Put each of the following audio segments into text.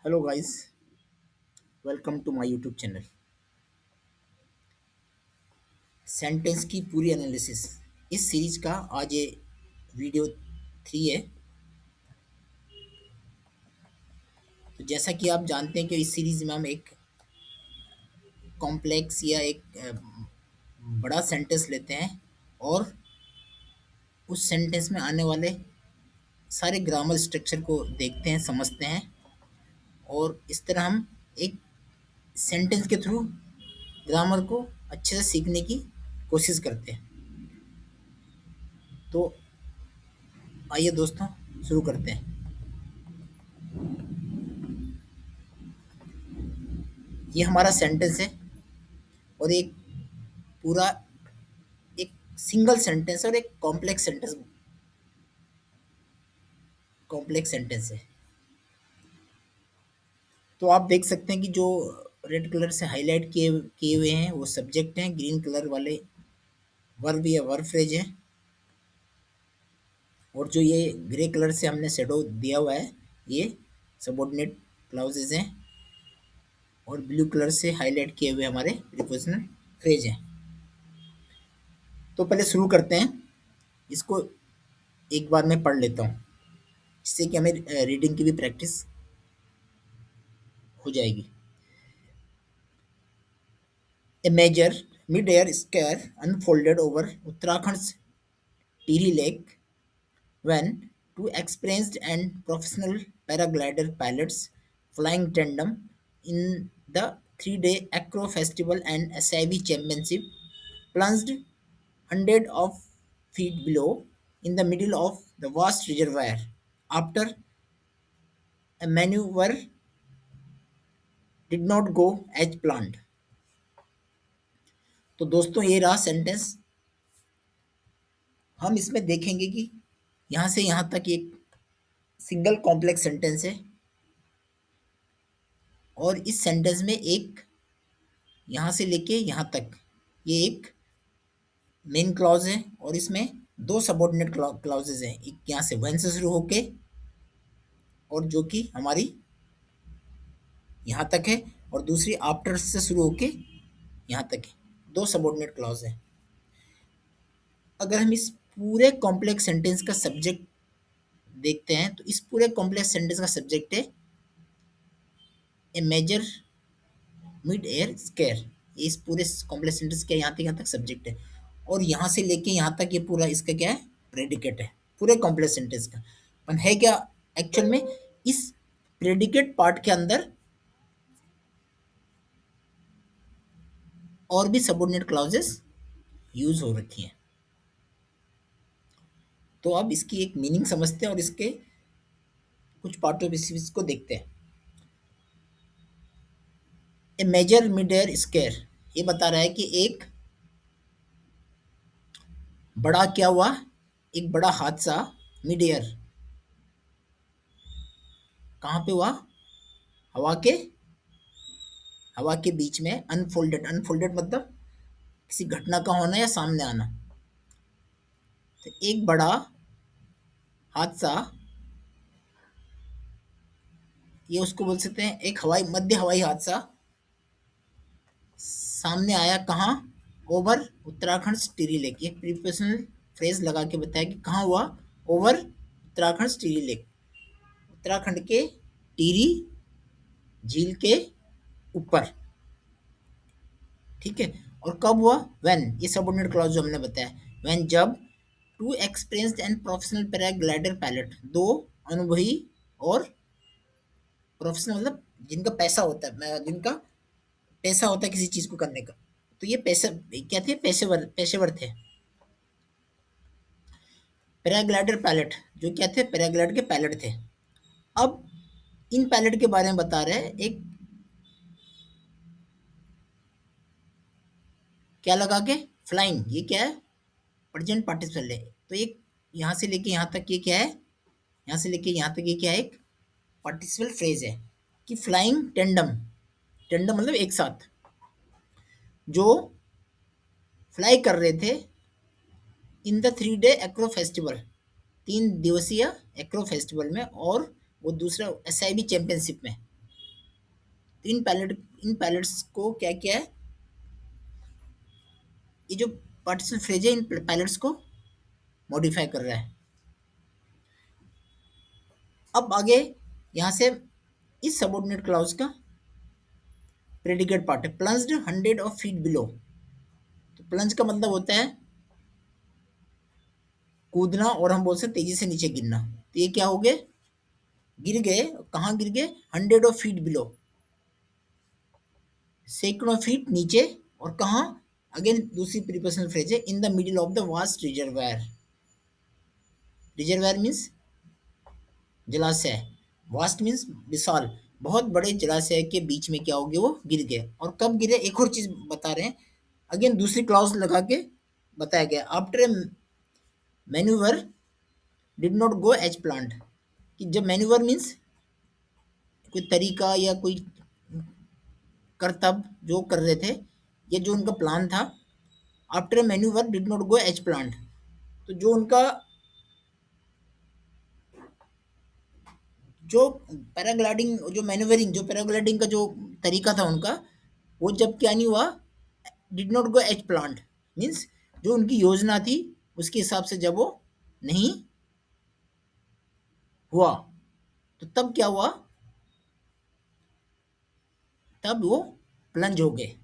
Hello guys, welcome to my YouTube channel. Sentence की पूरी analysis इस सीरीज का आज ये वीडियो 3 है। तो जैसा कि आप जानते हैं कि इस सीरीज में हम एक कॉम्प्लेक्स या एक बड़ा सेंटेंस लेते हैं और उस सेंटेंस में आने वाले सारे ग्रामर स्ट्रक्चर को देखते हैं, समझते हैं और इस तरह हम एक सेंटेंस के थ्रू ग्रामर को अच्छे से सीखने की कोशिश करते हैं। तो आइए दोस्तों, शुरू करते हैं। ये हमारा सेंटेंस है और एक पूरा एक सिंगल सेंटेंस और एक कॉम्प्लेक्स सेंटेंस है। तो आप देख सकते हैं कि जो रेड कलर से हाईलाइट किए किए हुए हैं वो सब्जेक्ट हैं, ग्रीन कलर वाले वर्ब या वर्ब फ्रेज हैं और जो ये ग्रे कलर से हमने शेडो दिया हुआ है ये सबऑर्डिनेट क्लॉजेज हैं और ब्लू कलर से हाईलाइट किए हुए हमारे प्रीपोजिशनल फ्रेज हैं। तो पहले शुरू करते हैं। इसको एक बार मैं पढ़ लेता हूँ जिससे कि हमें रीडिंग की भी प्रैक्टिस हो जाएगी। A major mid-air scare unfolded over Uttarakhand's Tiri Lake when two experienced and professional paraglider pilots flying tandem in the three-day Acro Festival and SIV Championship plunged hundreds of feet below in the middle of the vast reservoir. After a maneuver did not go as planned. तो दोस्तों ये रहा sentence. हम इसमें देखेंगे कि यहाँ से यहाँ तक एक सिंगल कॉम्प्लेक्स सेंटेंस है और इस सेंटेंस में एक यहाँ से लेके यहाँ तक ये एक मेन क्लॉज है और इसमें दो सबऑर्डिनेट क्लॉजेज हैं। एक यहाँ से व्हेन से शुरू होके और जो कि हमारी यहाँ तक है और दूसरी आफ्टर से शुरू होके यहाँ तक है। दो सबऑर्डिनेट क्लॉज है। अगर हम इस पूरे कॉम्प्लेक्स सेंटेंस का सब्जेक्ट देखते हैं तो इस पूरे कॉम्प्लेक्स सेंटेंस का सब्जेक्ट है a major mid air square. ये इस पूरे कॉम्प्लेक्स सेंटेंस के यहाँ तक सब्जेक्ट है और यहाँ से लेके यहाँ तक ये पूरा इसका क्या है, प्रेडिकेट है पूरे कॉम्प्लेक्स सेंटेंस का। पर है क्या एक्चुअल में, इस प्रेडिकेट पार्ट के अंदर और भी सबऑर्डिनेट क्लॉजेस यूज हो रखी हैं। तो अब इसकी एक मीनिंग समझते हैं और इसके कुछ पार्ट ऑफ स्पीच को देखते हैं। ए मेजर मिड एयर स्केयर ये बता रहा है कि एक बड़ा क्या हुआ, एक बड़ा हादसा मिड एयर कहाँ पे हुआ, हवा के हवा के बीच में। अनफोल्डेड, अनफोल्डेड मतलब किसी घटना का होना या सामने आना। तो एक बड़ा हादसा ये उसको बोल सकते हैं, एक मध्य हवाई हादसा सामने आया कहाँ, ओवर उत्तराखंड टिरी लेक। ये प्रीपोजिशनल फ्रेज लगा के बताया कि कहाँ हुआ, ओवर उत्तराखंड टिरी लेक, उत्तराखंड के टिरी झील के ऊपर। ठीक है, और कब हुआ, व्हेन, ये सबऑर्डिनेट क्लॉज जो हमने बताया, व्हेन जब two experienced and professional paraglider pilot, दो अनुभवी और प्रोफेशनल मतलब जिनका पैसा होता है, जिनका पैसा होता है किसी चीज को करने का। तो ये पैसा क्या थे, पेशेवर पेशेवर थे। पैराग्लाइडर पायलट जो क्या थे, पैराग्लाइडर के पायलट थे। अब इन पायलट के बारे में बता रहे हैं, एक क्या लगा के, फ्लाइंग, ये क्या है, प्रेजेंट पार्टिसिपल है। तो एक यहाँ से लेके यहाँ तक ये क्या है, यहाँ से लेके यहाँ तक ये क्या है, एक पार्टिसिपल फ्रेज है कि फ्लाइंग टेंडम, टेंडम मतलब एक साथ, जो फ्लाई कर रहे थे इन द 3 डे एक्रो फेस्टिवल, 3 दिवसीय एक्रो फेस्टिवल में, और वो दूसरा एसआईबी चैंपियनशिप में। इन पैलेट्स को क्या किया है, ये जो पार्टिसिपल फ्रेज है इन पैलेट्स को मॉडिफाई कर रहा है। अब आगे यहाँ से इस सबऑर्डिनेट क्लाउज का प्रेडिकेट पार्ट है प्लंज्ड 100 फीट बिलो। तो प्लंज का मतलब होता है कूदना, और हम बोल सकते तेजी से नीचे गिरना। तो ये क्या हो गए, गिर गए। कहाँ गिर गए, 100 फीट बिलो, सैकड़ों फीट नीचे। और कहाँ, अगेन दूसरी प्रीपोजिशनल फ्रेज है, in the middle of the vast reservoir. Reservoir means जलाशय, वास्ट मीन्स विशाल, बहुत बड़े जलाशय के बीच में क्या हो गया, वो गिर गए। और कब गिरे, एक और चीज बता रहे हैं, अगेन दूसरी क्लॉज लगा के बताया गया, after a manoeuvre did not go as planned. कि जब मैन्यूवर मीन्स कोई तरीका या कोई करतब जो कर रहे थे, ये जो उनका प्लान था, after manoeuvre did not go as planned. तो जो उनका जो पैराग्लाइडिंग, जो मैन्यूवरिंग, जो पैराग्लाइडिंग का जो तरीका था उनका, वो जब क्या नहीं हुआ, did not go as planned means जो उनकी योजना थी उसके हिसाब से जब वो नहीं हुआ, तो तब क्या हुआ, तब वो प्लंज हो गए,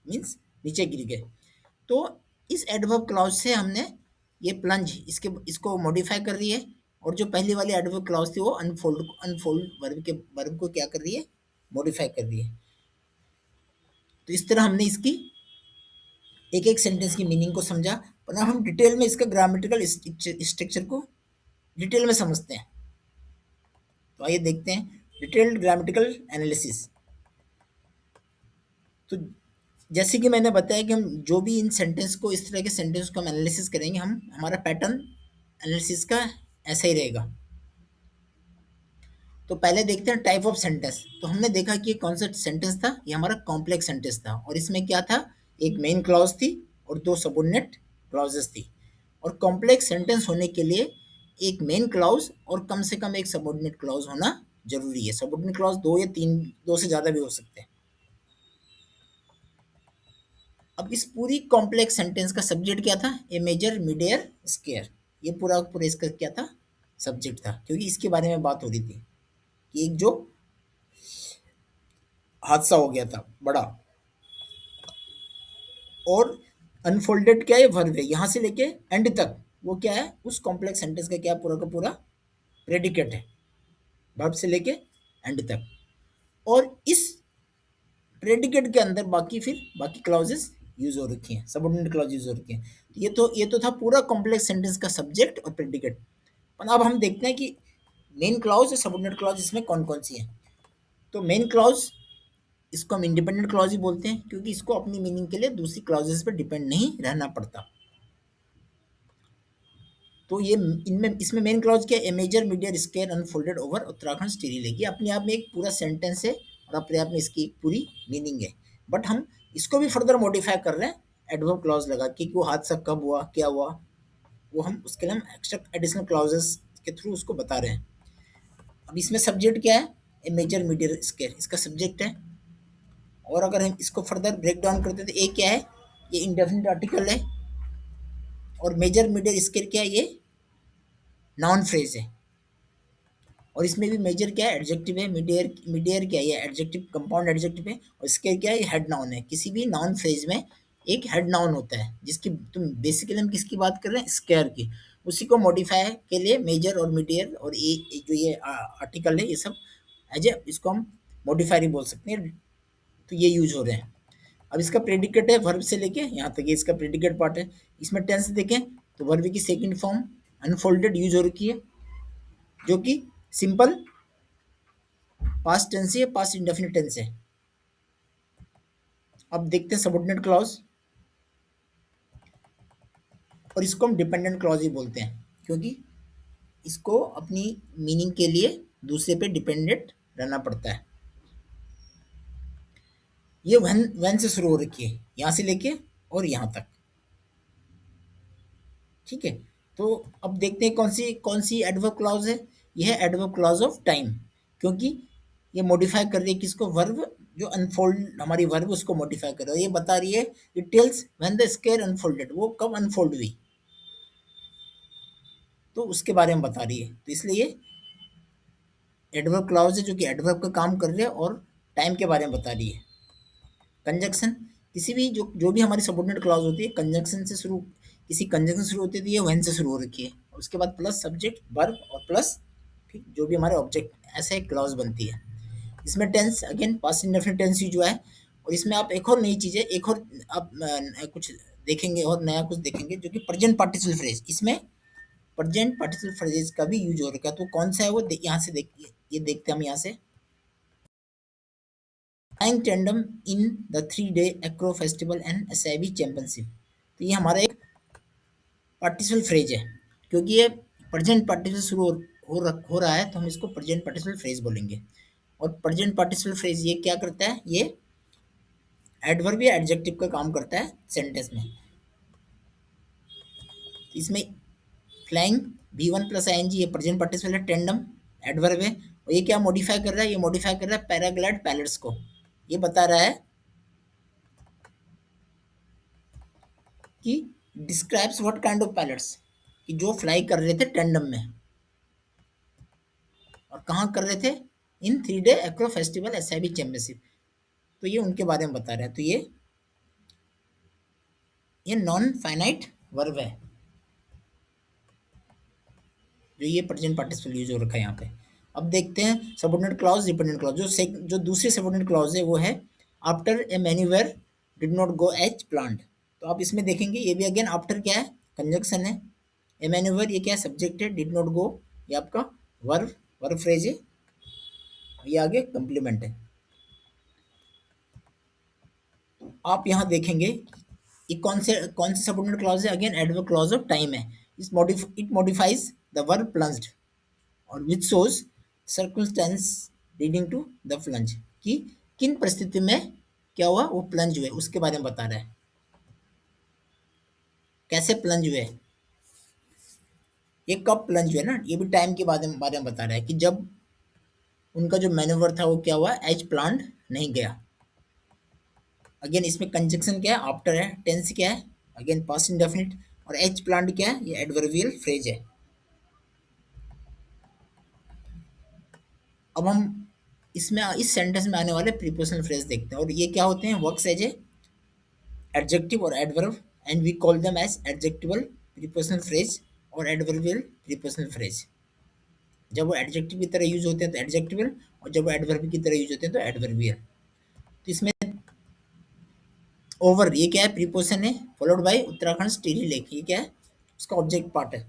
मीन्स नीचे गिर गए। तो इस एडवर्ब क्लॉज से हमने ये प्लंज इसको मॉडिफाई कर रही है, और जो पहली वाली एडवर्ब क्लॉज थी वो अनफोल्ड वर्ब को क्या कर रही है, मॉडिफाई कर रही है। तो इस तरह हमने इसकी एक एक सेंटेंस की मीनिंग को समझा, पर अब हम डिटेल में इसका ग्रामेटिकल स्ट्रक्चर को डिटेल में समझते हैं। तो आइए देखते हैं डिटेल्ड ग्रामेटिकल एनालिसिस। तो जैसे कि मैंने बताया कि हम जो भी इन सेंटेंस को, इस तरह के सेंटेंस को हम एनालिसिस करेंगे, हम हमारा पैटर्न एनालिसिस का ऐसा ही रहेगा। तो पहले देखते हैं टाइप ऑफ सेंटेंस। तो हमने देखा कि कौन सा सेंटेंस था, ये हमारा कॉम्प्लेक्स सेंटेंस था, और इसमें क्या था, एक मेन क्लॉज थी और दो सबऑर्डिनेट क्लॉजेस थी। और कॉम्प्लेक्स सेंटेंस होने के लिए एक मेन क्लॉज और कम से कम एक सबऑर्डिनेट क्लॉज होना जरूरी है। सबऑर्डिनेट क्लॉज दो या तीन, दो से ज़्यादा भी हो सकते हैं। अब इस पूरी कॉम्प्लेक्स सेंटेंस का सब्जेक्ट क्या था, ए मेजर मिड एयर स्केयर। ये पूरा पूरा इसका क्या था, सब्जेक्ट था, क्योंकि इसके बारे में बात हो रही थी कि एक जो हादसा हो गया था बड़ा। और अनफोल्डेड क्या है, वर्ब है, यहाँ से लेके एंड तक वो क्या है, उस कॉम्प्लेक्स सेंटेंस का क्या पूरा का पूरा प्रेडिकेट है, वर्ब से लेके एंड तक। और इस प्रेडिकेट के अंदर बाकी फिर बाकी क्लॉजेस यूज हो रखी हैं, सबऑर्डिनेट क्लॉज यूज हो रखी हैं। तो ये तो था पूरा कॉम्प्लेक्स सेंटेंस का सब्जेक्ट और प्रेडिकेट। पर अब हम देखते हैं कि मेन क्लॉज और सबऑर्डिनेट क्लॉज इसमें कौन कौन सी है। तो मेन क्लॉज, इसको हम इंडिपेंडेंट क्लॉज ही बोलते हैं, क्योंकि इसको अपनी मीनिंग के लिए दूसरी क्लॉजेस पर डिपेंड नहीं रहना पड़ता। तो ये इनमें इसमें मेन क्लॉज क्या है, a major media scare unfolded over Uttarakhand स्टीरी लेक। ये अपने आप में एक पूरा सेंटेंस है और अपने आप में इसकी एक पूरी मीनिंग है। बट हम इसको भी फर्दर मॉडिफाई कर रहे हैं एडवर्ब क्लॉज लगा के, कि वो हादसा कब हुआ, क्या हुआ, वो हम उसके लिए हम एक्स्ट्रा एडिशनल क्लॉजेस के थ्रू उसको बता रहे हैं। अब इसमें सब्जेक्ट क्या है, ए मेजर मीडियर स्केयर इसका सब्जेक्ट है। और अगर हम इसको फर्दर ब्रेक डाउन करते हैं तो ए क्या है, ये इंडेफिनिट आर्टिकल है। और मेजर मीडियर स्केयर क्या है, ये नाउन फ्रेज है। और इसमें भी मेजर क्या है, एडजेक्टिव है। मिड एयर क्या है, ये एडजेक्टिव, कंपाउंड एडजेक्टिव है। और स्केयर क्या है, हेड नाउन है। किसी भी नाउन फ्रेज में एक हेड नाउन होता है, जिसकी तुम बेसिकली हम किसकी बात कर रहे हैं, स्केयर की। उसी को मॉडिफाई के लिए मेजर और मिड एयर और जो ये आर्टिकल है, ये सब एज ए इसको हम मॉडिफायर ही बोल सकते हैं। तो ये यूज हो रहे हैं। अब इसका प्रेडिकेट है वर्ब से लेके यहाँ तक, ये इसका प्रेडिकेट पार्ट है। इसमें टेंस देखें तो वर्ब की सेकंड फॉर्म अनफोल्डेड यूज हो रखी है, जो कि सिंपल पास्ट टेंस है, पास्ट इंडेफिनिट टेंस है। अब देखते हैं सबऑर्डिनेट क्लॉज, और इसको हम डिपेंडेंट क्लॉज ही बोलते हैं, क्योंकि इसको अपनी मीनिंग के लिए दूसरे पे डिपेंडेंट रहना पड़ता है। ये वन से शुरू हो रखी है, यहाँ से लेके और यहाँ तक, ठीक है। तो अब देखते हैं कौन सी एडवर्ब क्लॉज है। यह है एडवर्ब क्लॉज ऑफ टाइम, क्योंकि ये मॉडिफाई कर रही है किसको, वर्ब, जो अनफोल्ड हमारी वर्ब उसको मॉडिफाई कर रही है। ये बता रही है it tells when the square unfolded, वो कब अनफोल्ड हुई, तो उसके बारे में बता रही है। तो इसलिए एडवर्ब क्लाउज है जो कि एडवर्ब का काम कर रही है और टाइम के बारे में बता रही है। कंजक्शन, किसी भी जो भी हमारी सबऑर्डिनेट क्लॉज होती है कंजक्शन से शुरू, किसी कंजक्शन शुरू होती है तो ये व्हेन से शुरू हो रखी है, और उसके बाद प्लस सब्जेक्ट वर्ब और प्लस फिर जो भी हमारे ऑब्जेक्ट, ऐसे एक क्लॉज बनती है। इसमें tense again past indefinite tense use हुआ है। और इसमें आप एक और नई चीज़ है, एक और आप कुछ देखेंगे और नया कुछ देखेंगे जो कि प्रेजेंट पार्टिसिपल फ्रेज, इसमें प्रेजेंट पार्टिसिपल फ्रेजेस का भी यूज हो रखा है। तो कौन सा है वो यहाँ से देखिए, ये देखते हैं हम यहाँ से। Flying tandem in the 3 day acro festival and SIB championship. तो ये हमारा एक पार्टिसिपल फ्रेज है, क्योंकि ये प्रेजेंट पार्टिसिपल शुरू हो रहा है तो हम इसको प्रेजेंट पार्टिसिपल फ्रेज बोलेंगे। और प्रेजेंट पार्टिसिपल फ्रेज ये क्या करता है, ये एडवर्ब या एडजेक्टिव का काम करता है सेंटेंस में। इसमें flying V1 plus I N G, ये प्रेजेंट पार्टिसिपल है, टेंडम एडवर्ब है, और ये क्या मॉडिफाई कर रहा है, ये मॉडिफाई कर रहा है पैराग्लाइड पैलेट्स को। ये बता रहा है कि describes what kind of pilots, कि जो फ्लाई कर रहे थे टेंडम में, और कहाँ कर रहे थे, इन 3 day acro festival SIB championship. तो ये उनके बारे में बता रहे हैं। तो ये नॉन फाइनाइट वर्ब है, जो ये प्रेजेंट पार्टिसिपल यूज हो रखा है यहाँ पे। अब देखते हैं सबऑर्डिनेट क्लॉज डिपेंडेंट क्लॉज। जो दूसरी सबऑर्डिनेट क्लॉज है वो है after a manoeuvre did not go as planned. तो आप इसमें देखेंगे ये भी अगेन आफ्टर क्या है, कंजक्शन है। ए मैन्यूवर ये क्या है, सब्जेक्ट है। डिड नॉट गो ये आपका वर्ब, वर्ब फ्रेज है। ये आगे कंप्लीमेंट है। आप यहाँ देखेंगे ये कौन से सबऑर्डिनेट क्लॉज है, again adverb clause of time है। It modifies the verb plunged, और which shows circumstances leading to the plunge, कि किन परिस्थिति में क्या हुआ, वो प्लंज हुए उसके बारे में बता रहा है, कैसे प्लंज हुए, ये कब प्लंज हुए ना, ये भी टाइम के बारे में बता रहा है कि जब उनका जो मैन्यूवर था वो क्या हुआ, एज प्लान्ड नहीं गया। अगेन इसमें कंजक्शन क्या है, आफ्टर है, टेंस क्या है, अगेन पास्ट इंडेफिनिट, और एज प्लान्ड क्या है, ये एडवर्बियल फ्रेज है। अब हम इसमें इस सेंटेंस में आने वाले प्रीपोजिशनल फ्रेज देखते हैं, और ये क्या होते हैं, वर्क्स एज ए एडजेक्टिव और adverb, and we call them as adjectival prepositional phrase और एडवर्बियल प्रीपोजिशनल फ्रेज। जब वो एडजेक्टिव की तरह यूज होते हैं तो एडजेक्टिवल, और जब वो एडवर्ब की तरह यूज होते हैं तो एडवर्बियल। तो इसमें ओवर ये क्या है, प्रीपोजिशन है, फॉलोड बाय उत्तराखंड स्टीरी लेक, ये क्या है, उसका ऑब्जेक्ट पार्ट है।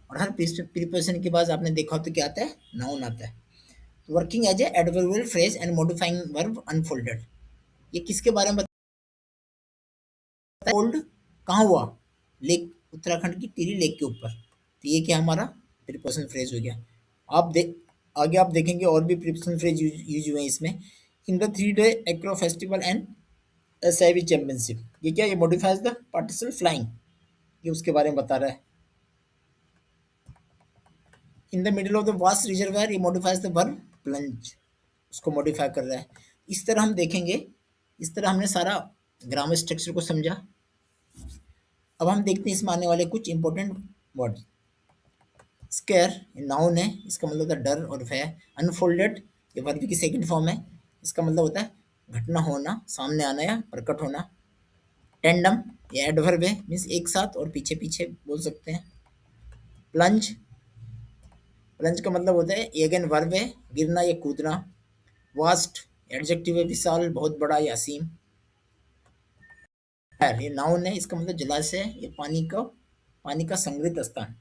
और हर प्रीपोजिशन के बाद आपने देखा हो तो क्या आता है, नाउन आता है। तो working as a adverbial phrase and modifying verb unfolded, ये किसके बारे में फोल्ड कहाँ हुआ, लेक, उत्तराखंड की टिहरी लेक के ऊपर। तो ये क्या हमारा प्रीपोजिशन फ्रेज हो गया। आप देख आगे आप देखेंगे और भी प्रीपोजिशन फ्रेज यूज हुए हैं इसमें। In the 3 day acro festival and SIV championship, ये क्या, ये मॉडिफाइज द पार्टिसिपल फ्लाइंग, ये उसके बारे में बता रहा है। In the middle of the vast reservoir, ये मॉडिफाइज द वर्ब प्लंज, उसको मॉडिफाई कर रहा है। इस तरह हम देखेंगे, इस तरह हमने सारा ग्रामर स्ट्रक्चर को समझा। अब हम देखते हैं इसमें आने वाले कुछ इंपॉर्टेंट वर्ड। स्केयर नाउन है, इसका मतलब होता है डर और भय। अनफोल्डेड ये वर्ब की सेकंड फॉर्म है, इसका मतलब होता है घटना होना, सामने आना या प्रकट होना। टेंडम ये एडवर्ब है, मीन्स एक साथ और पीछे पीछे बोल सकते हैं। प्लंज, प्लंज का मतलब होता है ये अगेन वर्ब है, गिरना या कूदना। वास्ट एडजेक्टिव है, विशाल, बहुत बड़ा या असीम। फायर ये नाउन है, इसका मतलब जलाशय, ये पानी का संग्रहित स्थान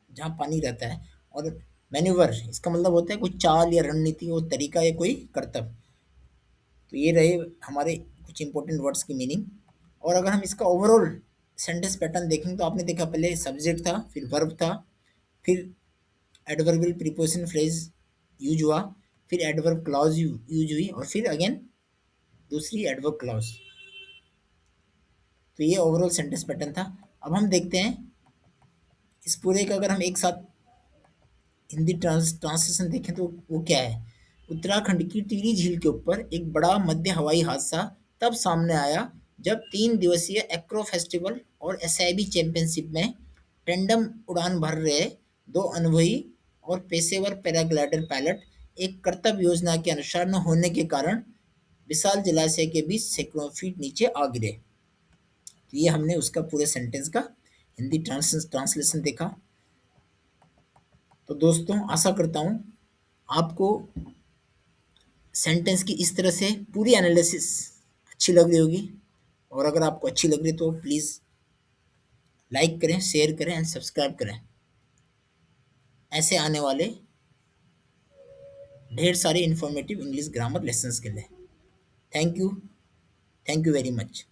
जहाँ पानी रहता है। और मैन्यूवर इसका मतलब होता है कोई चाल या रणनीति और तरीका या कोई कर्तव्य। तो ये रहे हमारे कुछ इंपॉर्टेंट वर्ड्स की मीनिंग। और अगर हम इसका ओवरऑल सेंटेंस पैटर्न देखेंगे तो आपने देखा पहले सब्जेक्ट था, फिर वर्ब था, फिर एडवर्बियल प्रीपोजिशन फ्रेज यूज हुआ, फिर एडवर्ब क्लॉज यूज हुई, और फिर अगेन दूसरी एडवर्ब क्लॉज। तो ये ओवरऑल सेंटेंस पैटर्न था। अब हम देखते हैं इस पूरे का अगर हम एक साथ हिंदी ट्रांसलेशन देखें तो वो क्या है? उत्तराखंड की टिहरी झील के ऊपर एक बड़ा मध्य हवाई हादसा तब सामने आया जब 3 दिवसीय एक्रो फेस्टिवल और एसआईबी चैंपियनशिप में टैंडम उड़ान भर रहे दो अनुभवी और पेशेवर पैराग्लाइडर पायलट एक कर्तव्य योजना के अनुसार न होने के कारण विशाल जलाशय के बीच सैकड़ों फीट नीचे आ गिरे। तो ये हमने उसका पूरे सेंटेंस का हिंदी ट्रांसलेशन देखा। तो दोस्तों आशा करता हूँ आपको सेंटेंस की इस तरह से पूरी एनालिसिस अच्छी लग रही होगी, और अगर आपको अच्छी लग रही तो प्लीज़ लाइक करें, शेयर करें एंड सब्सक्राइब करें ऐसे आने वाले ढेर सारे इन्फॉर्मेटिव इंग्लिश ग्रामर लेसन्स के लिए। Thank you very much.